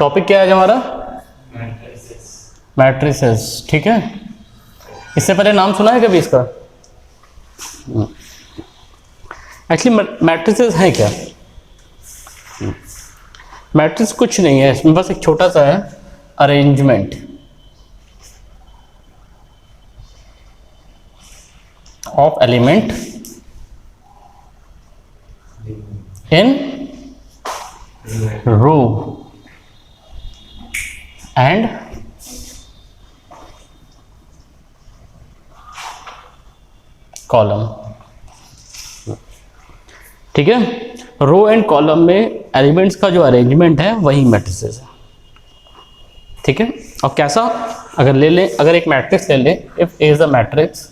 Topic क्या है हमारा? मैट्रिसेस। ठीक है, इससे पहले नाम सुना है कभी इसका? एक्चुअली मैट्रिसेस है क्या? मैट्रिक्स कुछ नहीं है, इसमें बस एक छोटा सा है arrangement of element in row and column. ठीक है, रो एंड कॉलम में एलिमेंट्स का जो अरेंजमेंट है वही मैट्रिसेस है। ठीक है, और कैसा? अगर ले लें, अगर एक मैट्रिक्स ले लें, if A is a matrix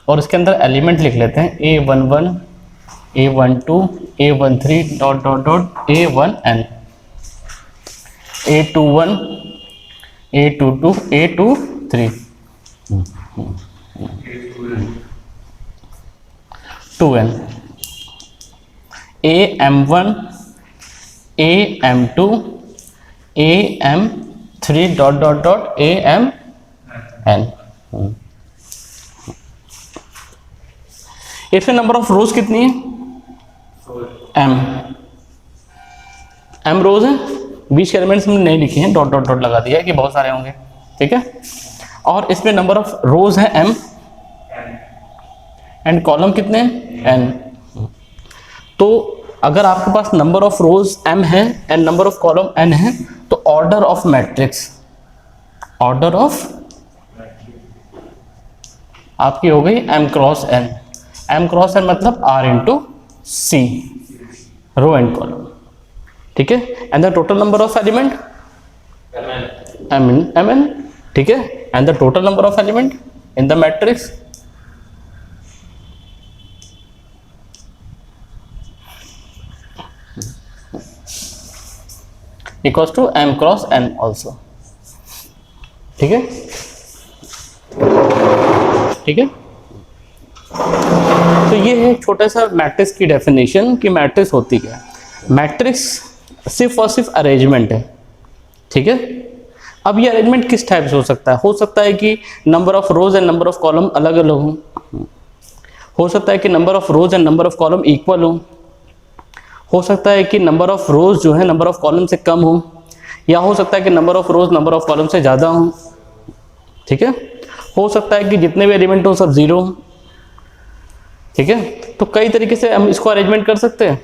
और इसके अंदर एलिमेंट लिख लेते हैं A11 A12 A13 dot dot dot A1n A21 A22 A23 2n AM1 AM2 AM3 dot dot dot AMn। इसमें नंबर ऑफ रोज कितनी है? m रोज है, बीच के एलिमेंट्स हमने नहीं लिखे हैं, डॉट डॉट डॉट लगा दिया है कि बहुत सारे होंगे। ठीक है, और इसमें नंबर ऑफ रोज है m एंड कॉलम कितने हैं? n। तो अगर आपके पास नंबर ऑफ रोज m है and number of column n है तो order of matrix, order of आपकी हो गई m cross n। m cross n मतलब r into c, row and column. ठीक है, and the total number of element mn। ठीक है, and the total number of element in the matrix equals to m cross n also. ठीक है, ठीक है। तो ये है छोटा सा मैट्रिक्स की डेफिनेशन कि मैट्रिक्स होती क्या है। मैट्रिक्स सिर्फ और सिर्फ अरेंजमेंट है। ठीक है, अब ये अरेंजमेंट किस टाइप से हो सकता है? हो सकता है कि number of rose and number of column अलग अलग हो सकता है कि number of rose and number of column equal हो सकता है कि नंबर ऑफ रोज जो है नंबर ऑफ कॉलम से कम हो, या हो सकता है कि number of rose number of column से ज़्यादा हो। ठीक है, हो सकता है कि जितने भी एलिमेंट हो सब जीरो हो। ठीक है, तो कई तरीके से हम इसको अरेंजमेंट कर सकते हैं।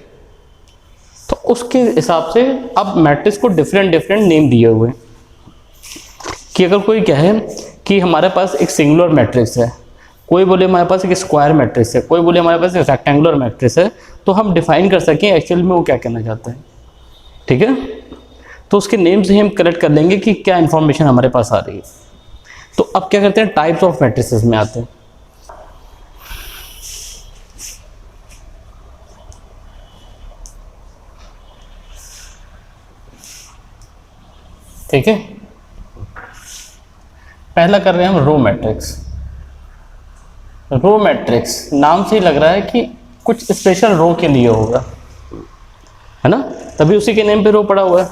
तो उसके हिसाब से अब मैट्रिक्स को डिफरेंट डिफरेंट नेम दिए हुए हैं कि अगर कोई कहे कि हमारे पास एक सिंगुलर मैट्रिक्स है, कोई बोले हमारे पास एक स्क्वायर मैट्रिक्स है, कोई बोले हमारे पास एक रेक्टेंगुलर मैट्रिक्स है, तो हम डिफाइन कर सकें एक्चुअल में वो क्या कहना चाहते हैं। ठीक है, तो उसके नेम से हम कलेक्ट कर लेंगे कि क्या इन्फॉर्मेशन हमारे पास आ रही है। तो अब क्या करते हैं, टाइप्स ऑफ मैट्रिसेस में आते हैं। ठीक है, पहला कर रहे हैं हम रो मैट्रिक्स। रो मैट्रिक्स नाम से ही लग रहा है कि कुछ स्पेशल रो के लिए होगा, है ना, तभी उसी के नेम पे रो पड़ा हुआ है।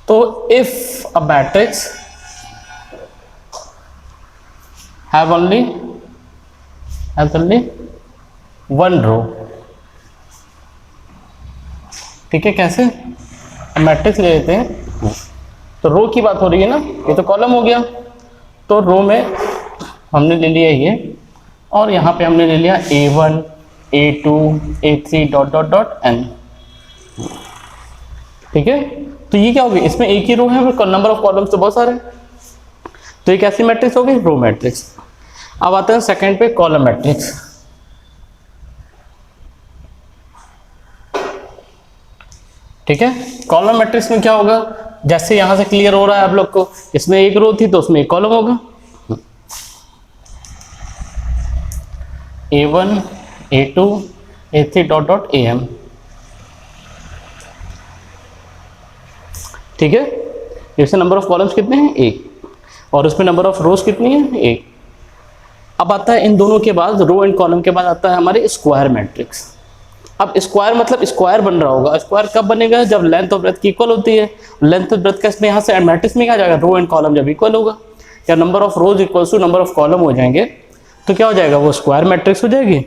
तो if a matrix have only one row. ठीक है, कैसे? मैट्रिक्स ले लेते हैं, तो रो की बात हो रही है ना, ये तो कॉलम हो गया। तो रो में हमने ले लिया ये, और यहाँ पे हमने ले लिया A1 A2 A3 dot dot dot n। ठीक है, तो ये क्या होगी, इसमें एक ही रो है, नंबर ऑफ कॉलम्स तो बहुत सारे, तो ये कैसी मैट्रिक्स होगी, रो मैट्रिक्स। अब आते हैं सेकंड पे, कॉलम मैट्रिक्स। ठीक है, कॉलम मैट्रिक्स में क्या होगा, जैसे यहां से क्लियर हो रहा है आप लोग को, इसमें एक रो थी तो उसमें एक कॉलम होगा। A1 A2 A3 dot dot AM। ठीक है, इसमें नंबर ऑफ कॉलम्स कितने हैं, एक, और उसमें नंबर ऑफ रोज कितनी है, एक। अब आता है इन दोनों के बाद, रो एंड कॉलम के बाद आता है हमारे स्क्वायर मैट्रिक्स। अब स्क्वायर मतलब स्क्वायर बन रहा होगा, स्क्वायर कब बनेगा, जब लेंथ और ब्रेथ की इक्वल होती है। लेंथ और ब्रेथ का इसमें यहाँ से मैट्रिक्स में क्या आ जाएगा, रो एंड कॉलम जब इक्वल होगा, या number of rows equals to number of column हो जाएंगे, तो क्या हो जाएगा, वो स्क्वायर मैट्रिक्स हो जाएगी।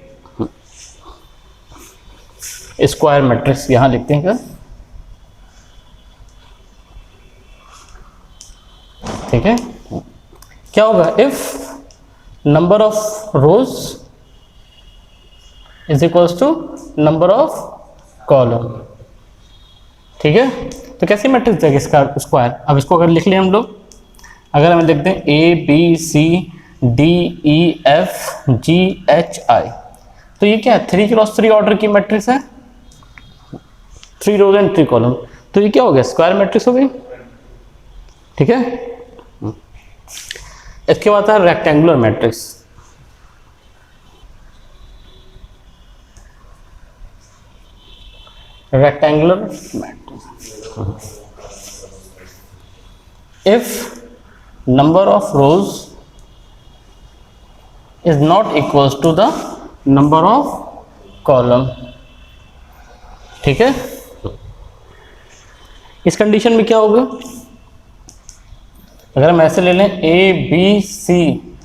स्क्वायर मैट्रिक्स यहाँ लिखते हैं क्या, ठीक है। क्या होगा, if number of rows is equals to number of column, ठीक है। तो कैसी मैट्रिक्स देगा इसका स्क्वायर, अब इसको अगर लिख लें हम लोग, अगर हम देखते हैं ABCDEFGHI, तो ये क्या है, 3x3 ऑर्डर की मैट्रिक्स है, 3 रोज एंड 3 कॉलम, तो ये क्या हो गया, स्क्वायर मैट्रिक्स हो गई, ठीक है। इसके बाद है rectangular matrix. Rectangular matrix, if number of rows is not equals to the number of column, ठीक है। इस कंडीशन में क्या होगा, अगर हम ऐसे ले लें ABCDEFGHIJKL,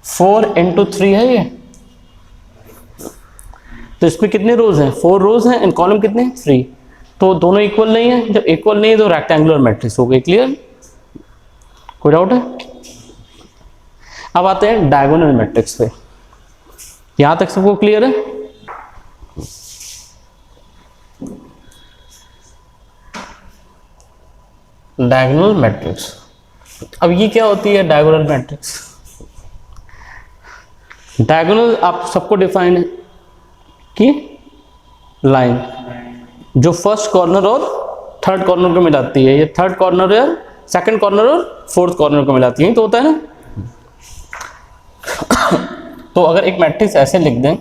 4 into 3 है ये, तो इसमें कितने रोज हैं, 4 रोज हैं, इन कॉलम कितने, 3, तो दोनों इक्वल नहीं है, जब इक्वल नहीं है तो रेक्टेंगुलर मैट्रिक्स हो गई, क्लियर, कोई डाउट है। अब आते हैं डायगोनल मैट्रिक्स पे, यहां तक सबको क्लियर है। डायगोनल मैट्रिक्स, अब ये क्या होती है डायगोनल मैट्रिक्स, डायगोनल आप सबको डिफाइन है कि लाइन जो फर्स्ट कॉर्नर और थर्ड कॉर्नर को मिलाती है, ये थर्ड कॉर्नर और सेकंड कॉर्नर और फोर्थ कॉर्नर को मिलाती है, तो होता है ना। तो अगर एक मैट्रिक्स ऐसे लिख दें,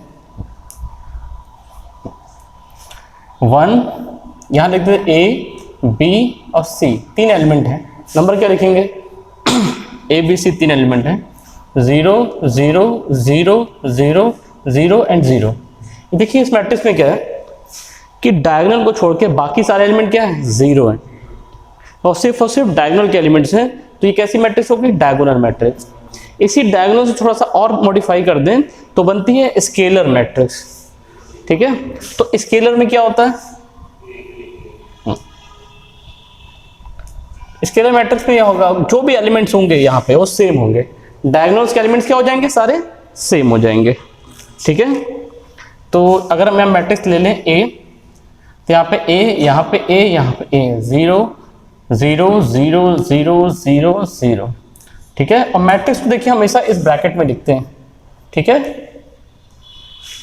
1, यहां लिख दें A, B और C, 3 एलिमेंट हैं, नंबर क्या लिखेंगे, ABC 3 एलिमेंट हैं, 0 0 0 0 0 एंड 0। देखिए इस मैट्रिक्स में क्या है कि डायगोनल को छोड़ के बाकी सारे एलिमेंट क्या है, 0 है, और सिर्फ डायगोनल के एलिमेंट्स हैं, तो ये कैसी मैट्रिक्स होगी, डायगोनल मैट्रिक्स। इसी डायगोनल से थोड़ा सा और मॉडिफाई कर दें तो बनती है स्केलर मैट्रिक्स, ठीक है। तो स्केलर में क्या होता है, स्केलर मैट्रिक्स में यह होगा जो भी एलिमेंट्स होंगे यहाँ पे वो सेम होंगे, डायगोनल्स के एलिमेंट्स क्या हो जाएंगे, सारे सेम हो जाएंगे, ठीक है। तो अगर हम मैट्रिक्स ले लें A, तो यहाँ पे A, यहाँ पे A, यहाँ पे A, 0 0 0 0 0 0, ठीक है। और मैट्रिक्स को देखिए हमेशा इस ब्रैकेट में लिखते हैं, ठीक है,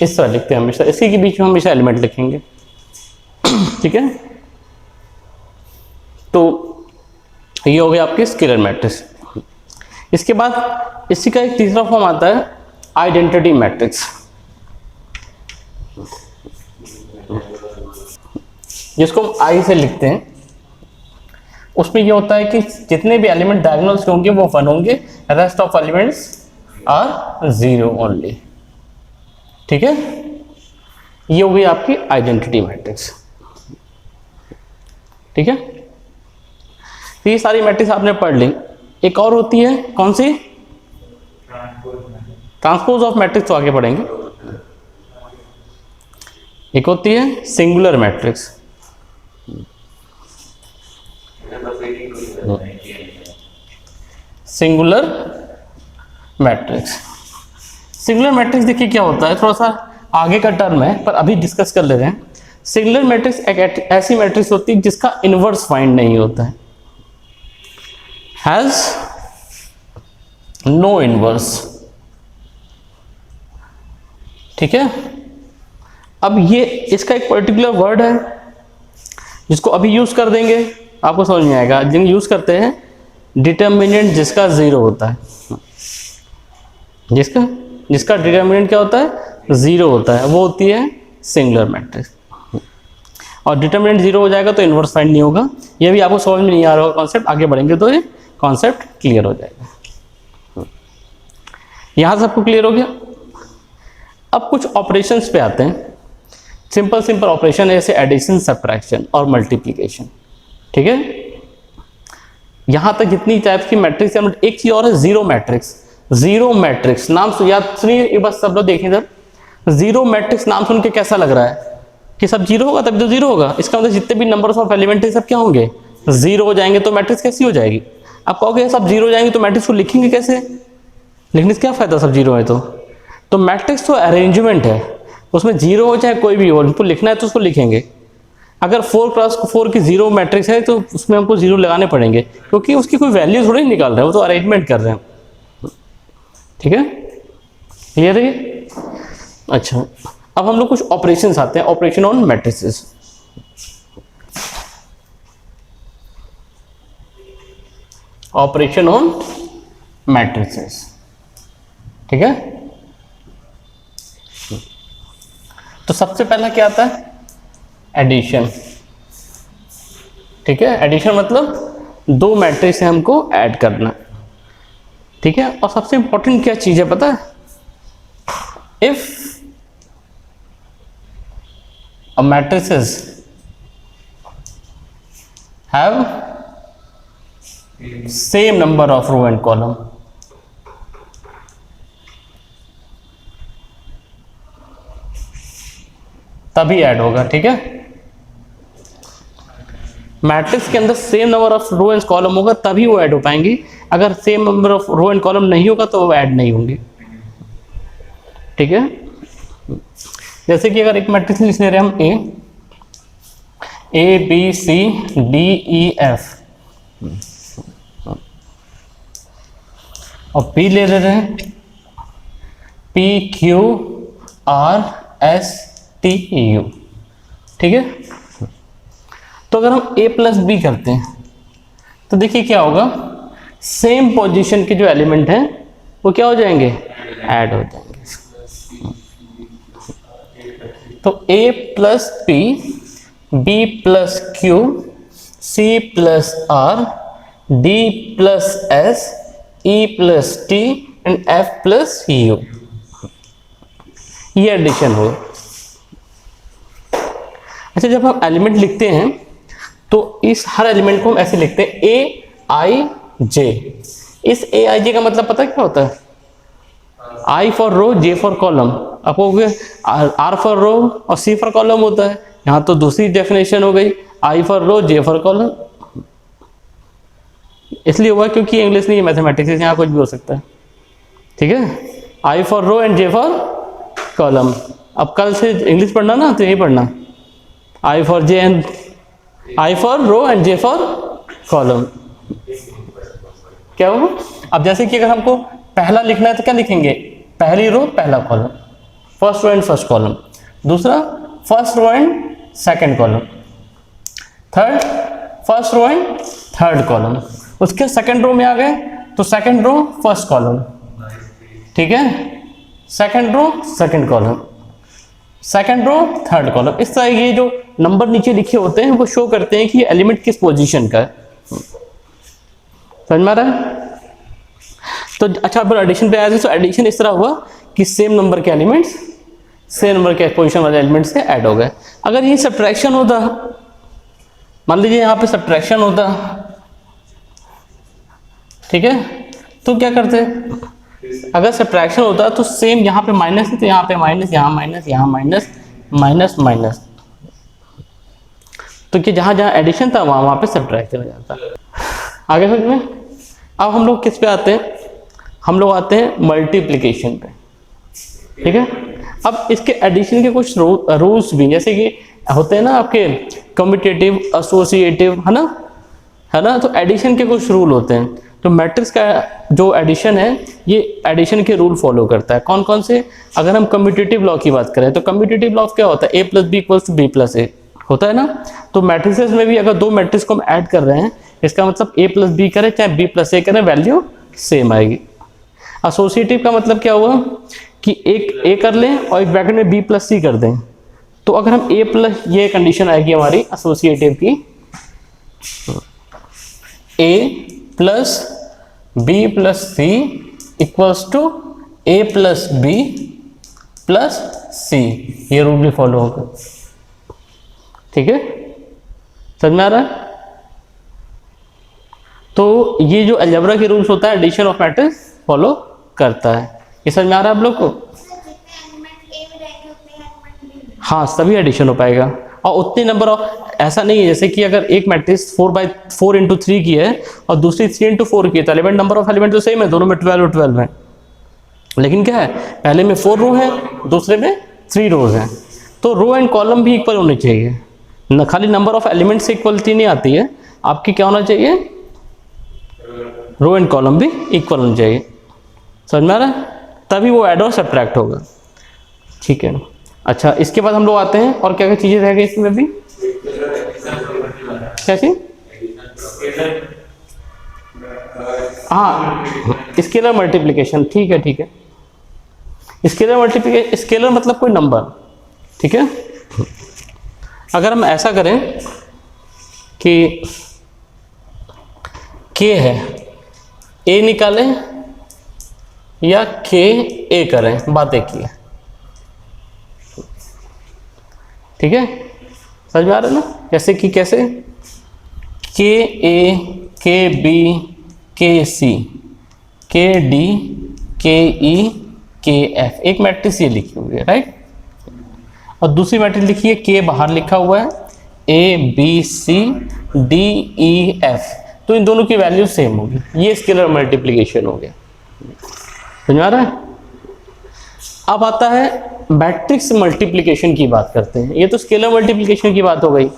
इस तरह लिखते हैं हमेशा, इसी के बीच में हमेशा एलिमेंट लिखेंगे, ठीक है। तो ये हो गया आपकी स्केलर मैट्रिक्स। इसके बाद इसी का एक तीसरा फॉर्म आता है आइडेंटिटी मैट्रिक्स, जिसको हम आई से लिखते हैं। उसमें ये होता है कि जितने भी एलिमेंट डायगोनल्स के होंगे वो 1 होंगे, rest of elements are 0 only, ठीक है। ये हो गई आपकी आइडेंटिटी मैट्रिक्स, ठीक है। तो ये सारी मैट्रिक्स आपने पढ़ ली। एक और होती है कौन सी, ट्रांसपोज ऑफ मैट्रिक्स, तो आगे पढ़ेंगे। एक होती है singular matrix, singular matrix. Singular matrix देखिए क्या होता है, थोड़ा सा आगे का टर्म है पर अभी डिस्कस कर लेते हैं। सिंगुलर मैट्रिक्स एक ऐसी मैट्रिक्स होती है जिसका इनवर्स फाइंड नहीं होता है, हैज नो इनवर्स, ठीक है। अब ये इसका एक पर्टिकुलर वर्ड है जिसको अभी यूज कर देंगे, आपको समझ में आएगा। जिन यूज करते हैं डिटर्मिनेंट जिसका 0 होता है, जिसका डिटर्मिनेंट क्या होता है, 0 होता है, वो होती है सिंगुलर मैट्रिक्स। और डिटर्मिनेंट 0 हो जाएगा तो इनवर्स फाइंड नहीं होगा। ये भी आपको समझ में नहीं आ रहा होगा कॉन्सेप्ट, आगे बढ़ेंगे तो ये कॉन्सेप्ट क्लियर हो जाएगा। यहां सबको क्लियर हो गया। अब कुछ ऑपरेशंस पे आते हैं, सिंपल ऑपरेशन है, जैसे एडिशन, सब्ट्रैक्शन और मल्टीप्लिकेशन। ठीक है, यहां तक जितनी टाइप की मैट्रिक्स है। एक चीज और है, जीरो मैट्रिक्स। जीरो मैट्रिक्स नाम याद सुनिए, बस सब लोग देखें सर। जीरो मैट्रिक्स नाम सुन के कैसा लग रहा है कि सब जीरो होगा तभी तो जीरो होगा। इसका मतलब जितने भी नंबर्स ऑफ एलिमेंट है सब क्या होंगे, जीरो हो जाएंगे। तो मैट्रिक्स कैसी हो जाएगी? आप कहोगे सब जीरो हो जाएंगे तो मैट्रिक्स को लिखेंगे कैसे? लिखने से क्या फायदा, सब जीरो है तो मैट्रिक्स तो अरेंजमेंट है, उसमें जीरो हो चाहे कोई भी हो, उनको लिखना है तो उसको लिखेंगे। अगर 4x4 की जीरो मैट्रिक्स है तो उसमें हमको जीरो लगाने पड़ेंगे, क्योंकि उसकी कोई वैल्यू थोड़ी निकाल रहे हैं, वो तो अरेंजमेंट कर रहे हैं। ठीक है, क्लियर है? अच्छा, अब हम लोग कुछ ऑपरेशंस आते हैं, operation on matrices. Operation on matrices, ठीक है। तो सबसे पहला क्या आता है, एडिशन। ठीक है, एडिशन मतलब दो मैट्रिक्स है हमको ऐड करना। ठीक है, और सबसे इंपॉर्टेंट क्या चीज है पता है, if a matrices have same number of row and column, तभी ऐड होगा। ठीक है, मैट्रिक्स के अंदर same number of row and column होगा तभी वो ऐड हो पाएंगी। अगर same number of row and column नहीं होगा तो वो ऐड नहीं होंगी। ठीक है, जैसे कि अगर एक मैट्रिक्स लिख ले रहे हैं हम A B C D E F, और पी ले रहे हैं P Q R S T U. ठीक है, तो अगर हम ए प्लस बी करते हैं तो देखिए क्या होगा, सेम पोजीशन के जो एलिमेंट हैं वो क्या हो जाएंगे, ऐड हो जाएंगे। तो a plus P, b plus Q, c plus R, d plus S, e plus T and f plus U, ये एडिशन हो। अच्छा, जब हम एलिमेंट लिखते हैं तो इस हर एलिमेंट को हम ऐसे लिखते हैं ए आई जे। इस ए आई जे का मतलब पता है क्या होता है, I for row, J for column. आप कहोगे R फॉर रो और C फॉर कॉलम होता है, यहाँ तो दूसरी डेफिनेशन हो गई, I for row, J for column. इसलिए हुआ क्योंकि इंग्लिश नहीं है, मैथमेटिक्स, यहाँ कुछ भी हो सकता है। ठीक है, I for row and J for column. अब कल से इंग्लिश पढ़ना ना तो यही पढ़ना, I for row and J for column. क्या होगा, अब जैसे कि अगर हमको पहला लिखना है तो क्या लिखेंगे, पहली रो पहला column, first row and first column. दूसरा first row and second column. Third first row and third column. उसके सेकंड रो में आ गए तो सेकंड रो फर्स्ट कॉलम। ठीक है, second row second column, second row third column. इस तरह ये जो नंबर नीचे लिखे होते हैं वो शो करते हैं कि ये एलिमेंट किस पोजीशन का है। समझ में आ रहा है? तो अच्छा, अब एडिशन पे आया था, तो एडिशन इस तरह हुआ कि सेम नंबर के एलिमेंट्स सेम नंबर के पोजीशन वाले एलिमेंट्स से ऐड हो गए। अगर ये सब्ट्रैक्शन होता, मान लीजिए यहाँ पे सब्ट्रैक्शन होता, ठीक है, तो क्या करते, अगर सब्ट्रैक्शन होता तो सेम यहाँ पे माइनस है तो यहाँ पे माइनस, यहाँ माइनस, यहाँ माइनस, माइनस माइनस, तो कि जहाँ जहाँ एडिशन था वहाँ वहाँ पे सब्ट्रैक्शन हो जाता। आगे समझ में? अब हम लोग किस पे आते हैं, हम लोग आते हैं मल्टीप्लिकेशन पे। ठीक है, अब इसके एडिशन के कुछ रूल्स भी, जैसे कि होते हैं ना आपके कम्यूटेटिव, एसोसिएटिव, है ना, तो एडिशन के कुछ रूल होते हैं। तो मैट्रिक्स का जो एडिशन है ये एडिशन के रूल फॉलो करता है। कौन कौन से, अगर हम कम्यूटेटिव लॉ की बात करें तो कम्यूटेटिव लॉ क्या होता है, a plus b equals to b plus a होता है ना। तो मैट्रिसेस में भी अगर दो मैट्रिक्स को हम ऐड कर रहे हैं, इसका मतलब a प्लस बी करें चाहे b प्लस ए करें, वैल्यू सेम आएगी। एसोसिएटिव का मतलब क्या हुआ कि एक a कर लें और एक ब्रैकेट में b प्लस सी कर दें, तो अगर हम a प्लस, ये कंडीशन आएगी हमारी एसोसिएटिव की, a plus b plus c equals to a plus b plus c, ये रूल भी फॉलो होगा। ठीक है, समझ में आ रहा है? तो ये जो अलजेब्रा के रूल्स होता है एडिशन ऑफ मैट्रिक्स फॉलो करता है। ये समझ में आ रहा है आप लोग को? हाँ, सभी एडिशन हो पाएगा और उतने नंबर ऑफ, ऐसा नहीं है जैसे कि अगर एक मैट्रिक्स 4/4 × 3 की है और दूसरी 3 × 4 की है तो एलिमेंट नंबर ऑफ एलिमेंट तो सेम है, दोनों में 12 और 12 है, लेकिन क्या है पहले में 4 रो है दूसरे में 3 रोज हैं, तो रो एंड कॉलम भी इक्वल होने चाहिए। न खाली नंबर ऑफ एलिमेंट से इक्वलिटी नहीं आती है, आपकी क्या होना चाहिए, रो एंड कॉलम भी इक्वल होना चाहिए। समझ में आ रहा है? तभी वो ऐड और सब्ट्रैक्ट होगा। ठीक है, अच्छा इसके बाद हम लोग आते हैं और क्या क्या चीज़ें रह गई इसमें भी, क्या चीज, हाँ स्केलर मल्टीप्लिकेशन। ठीक है ठीक है, स्केलर मल्टीप्लिकेशन, स्केलर मतलब कोई नंबर। ठीक है, अगर हम ऐसा करें कि k है, a निकालें या k a करें, बात एक ही है। ठीक है, समझ में आ रहा है ना? जैसे कि कैसे k a k b k c k d k e k f, एक मैट्रिक्स ये लिखी हुई है, राइट, और दूसरी मैट्रिक्स लिखी है k बाहर लिखा हुआ है a b c d e f, तो इन दोनों की वैल्यू सेम होगी, ये स्केलर मल्टीप्लिकेशन हो गया। समझ में आ रहा है? अब आता है मैट्रिक्स मल्टीप्लिकेशन की बात करते हैं। ये तो स्केलर मल्टीप्लिकेशन की बात हो गई,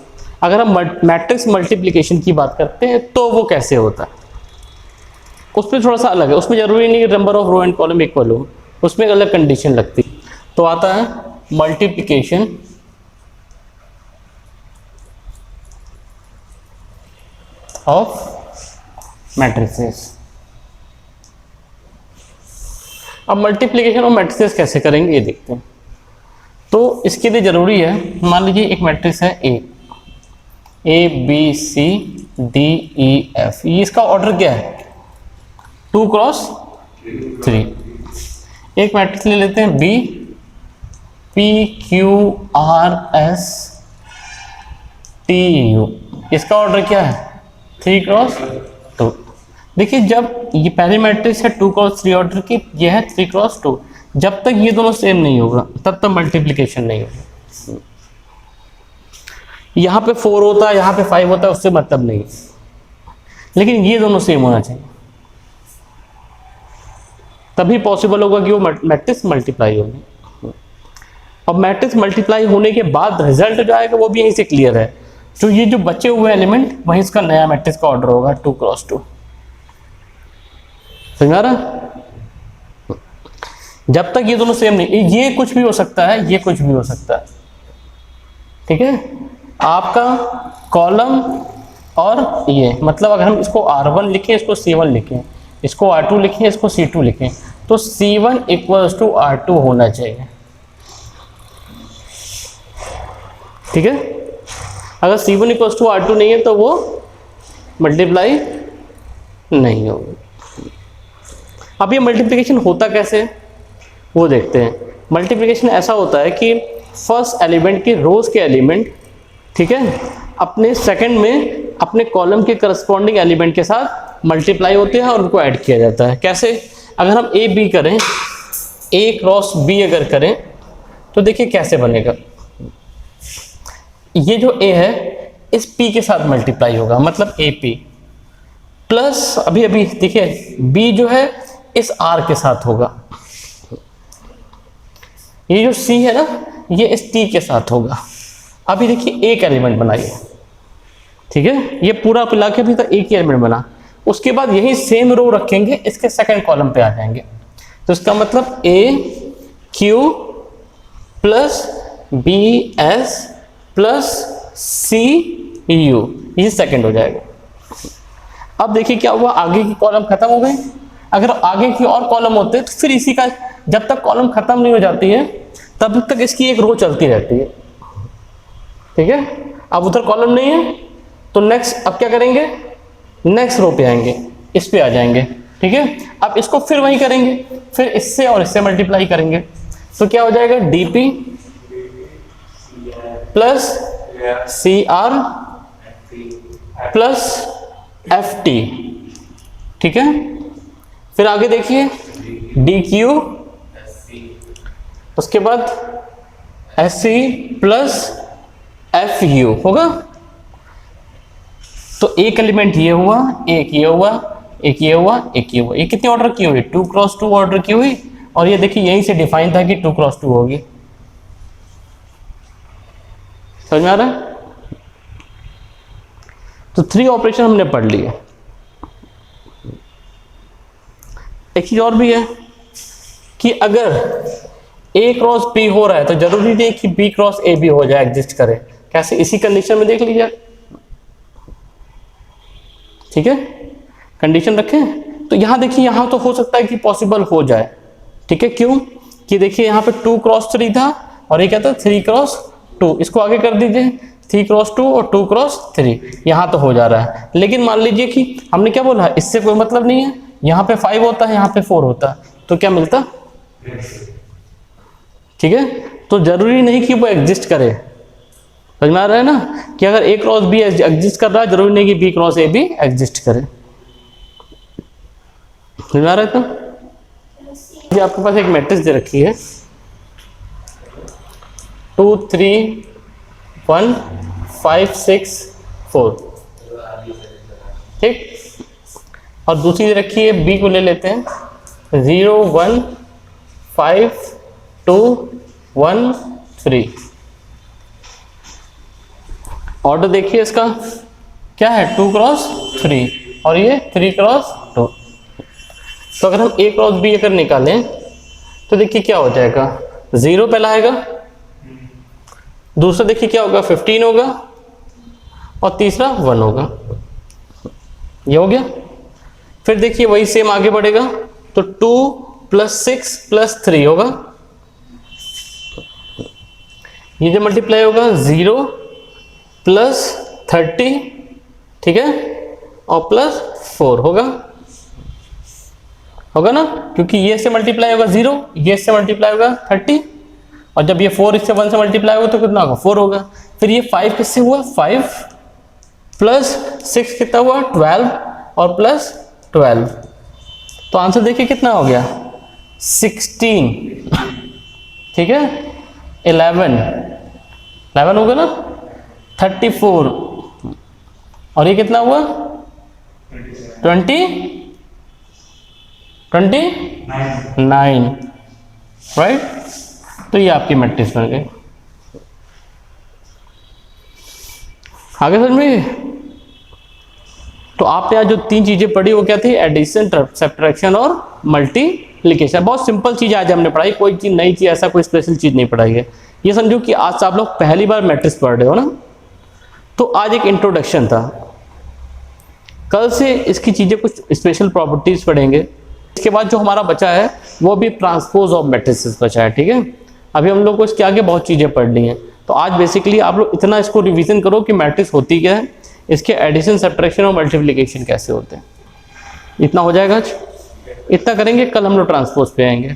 अगर हम मैट्रिक्स मल्टीप्लिकेशन की बात करते हैं तो वो कैसे होता है, उसमें थोड़ा सा अलग है। उसमें जरूरी नहीं कि number of row and column equal हो, उसमें एक अलग कंडीशन लगती है। तो आता है मल्टीप्लिकेशन ऑफ मैट्रिसेस। अब मल्टीप्लिकेशन ऑफ मैट्रिसेस कैसे करेंगे ये देखते हैं। तो इसके लिए जरूरी है, मान लीजिए एक मैट्रिक्स है A B C D E F, ये इसका ऑर्डर क्या है 2 × 3। एक मैट्रिक्स ले लेते हैं B P Q R S T U, इसका ऑर्डर क्या है 3 × 2। देखिए जब ये पहली मैट्रिक्स है 2 × 3 ऑर्डर की, ये है 3 × 2, जब तक ये दोनों सेम नहीं होगा तब तक मल्टीप्लिकेशन नहीं होगा। यहाँ पे 4 होता है, यहाँ पे 5 होता है, उससे मतलब नहीं, लेकिन ये दोनों सेम होना चाहिए, तभी पॉसिबल होगा कि वो मैट्रिक्स मल्टीप्लाई होगी। अब मैट्रिक्स मल्टीप्लाई होने के बाद रिजल्ट जो आएगा वो भी यहीं से क्लियर है, तो ये जो बचे हुए एलिमेंट वहीं इसका नया मैट्रिक्स का ऑर्डर होगा 2 × 2। समझ आ रहा? जब तक ये दोनों सेम नहीं, ये कुछ भी हो सकता है, ये कुछ भी हो सकता है। ठीक है, आपका कॉलम और ये मतलब अगर हम इसको R1 लिखें, इसको C1 लिखें, इसको R2 लिखें, इसको C2 लिखें, तो C1 = R2 होना चाहिए। ठीक है, अगर C1 = R2 नहीं है तो वो मल्टीप्लाई नहीं होगी। अब ये मल्टीप्लिकेशन होता कैसे वो देखते हैं। मल्टीप्लिकेशन ऐसा होता है कि फर्स्ट एलिमेंट की रोज के एलिमेंट, ठीक है, अपने सेकंड में अपने कॉलम के करस्पॉन्डिंग एलिमेंट के साथ मल्टीप्लाई होते हैं और उनको ऐड किया जाता है। कैसे? अगर हम ए बी करें, ए क्रॉस बी अगर करें तो देखिए कैसे बनेगा। ये जो ए है इस पी के साथ मल्टीप्लाई होगा, मतलब ए पी प्लस अभी अभी देखिए बी जो है इस आर के साथ होगा, ये जो सी है ना ये इस टी के साथ होगा। अभी देखिए एक एलिमेंट बनाइए, ठीक है, ये पूरा मिला के अभी तक एक ही एलिमेंट बना, उसके बाद यही सेम रो रखेंगे, इसके सेकंड कॉलम पे आ जाएंगे, तो इसका मतलब a q plus b s plus c u, ये सेकंड हो जाएगा। अब देखिए क्या हुआ, आगे की कॉलम खत्म हो गई। अगर आगे की और कॉलम होते तो फिर इसी का, जब तक कॉलम खत्म नहीं हो जाती है तब तक इसकी एक रो चलती रहती है, ठीक है। अब उधर कॉलम नहीं है तो नेक्स्ट अब क्या करेंगे, नेक्स्ट रो पे आएंगे, इस पे आ जाएंगे, ठीक है। अब इसको फिर वही करेंगे, फिर इससे और इससे मल्टीप्लाई करेंगे, तो क्या हो जाएगा dp plus cr plus ft, ठीक है। फिर आगे देखिए dq, उसके बाद sc प्लस fu होगा। तो एक एलिमेंट ये हुआ, एक ये हुआ, एक ये हुआ, एक ये हुआ। ये कितनी ऑर्डर की हुई? 2 क्रॉस 2 ऑर्डर की हुई। और ये देखिए यहीं से डिफाइन था कि 2 क्रॉस 2 होगी। समझ में आ रहा है? तो 3 ऑपरेशन हमने पढ़ लिए। एक चीज और भी है कि अगर a क्रॉस b हो रहा है तो जरूरी नहीं कि b क्रॉस a भी हो जाए, एग्जिस्ट करे। कैसे? इसी कंडीशन में देख लीजिए, ठीक है। कंडीशन रखें तो यहां देखिए, यहां तो हो सकता है कि पॉसिबल हो जाए, ठीक है। क्यों? कि देखिए यहां पे 2 क्रॉस 3 था और ये क्या था 3 क्रॉस 2। इसको आगे कर दीजिए 3 क्रॉस 2 और 2 क्रॉस 3, यहां तो हो जा रहा है। लेकिन मान लीजिए कि हमने क्या बोला, इससे कोई मतलब नहीं है, यहाँ पे 5 होता है, यहाँ पे 4 होता, तो क्या मिलता? ठीक है। तो जरूरी नहीं कि वो एग्जिस्ट करे। समझ में आ रहा है ना कि अगर a क्रॉस b एग्जिस्ट कर रहा है, जरूरी नहीं कि b क्रॉस a भी एग्जिस्ट करे। समझ में आ रहा है? तो ये आपके पास एक मैट्रिक्स दे रखी है 2 3 1 5 6 4, ठीक। और दूसरी दे रखी है, b को ले लेते हैं 0 1 5 2 1 3। ऑर्डर देखिए इसका क्या है, 2 क्रॉस 3 और ये 3 क्रॉस 2। तो अगर हम a क्रॉस b अगर निकालें तो देखिए क्या हो जाएगा, 0 पहला आएगा, दूसरा देखिए क्या होगा 15 होगा और तीसरा 1 होगा। ये हो गया। फिर देखिए वही सेम आगे बढ़ेगा तो 2 प्लस 6 प्लस 3 होगा। ये जो मल्टीप्लाई होगा 0 प्लस 30, ठीक है, और प्लस 4 होगा ना, क्योंकि ये से मल्टीप्लाई होगा 0, ये से मल्टीप्लाई होगा 30, और जब ये 4 इससे 1 से मल्टीप्लाई होगा तो कितना होगा 4 होगा। फिर ये 5 किससे हुआ 5 प्लस 6 कितना हुआ 12 और प्लस 12। तो आंसर देखिए कितना हो गया 16, ठीक है। 11 होगा ना, 34 और ये कितना हुआ 29, राइट। तो ये आपकी मैट्रिक्स बन गई। आगे समझ में? तो आपने आज जो 3 चीजें पढ़ी वो क्या थी, एडिशन, सब्ट्रैक्शन और मल्टीप्लिकेशन। बहुत सिंपल चीज आज हमने पढ़ाई, कोई चीज नई चीज, ऐसा कोई स्पेशल चीज नहीं पढ़ाई है। ये समझो कि आज आप लोग पहली बार मैट्रिक्स पढ़ रहे हो ना, तो आज एक इंट्रोडक्शन था, कल से इसकी चीजें कुछ स्पेशल प्रॉपर्टीज पढ़ेंगे। इसके बाद जो हमारा बचा है वो भी ट्रांसपोज ऑफ मैट्रिसेस बचा है, ठीक है। अभी हम लोग को इसके आगे बहुत चीजें पढ़ ली हैं। तो आज बेसिकली आप लोग इतना इसको रिवीजन करो कि मैट्रिक्स होती क्या है, इसके एडिशन, सब्ट्रैक्शन और मल्टीप्लिकेशन कैसे होते हैं। इतना हो जाएगा आज, इतना करेंगे, कल हम लोग ट्रांसपोज पे आएंगे।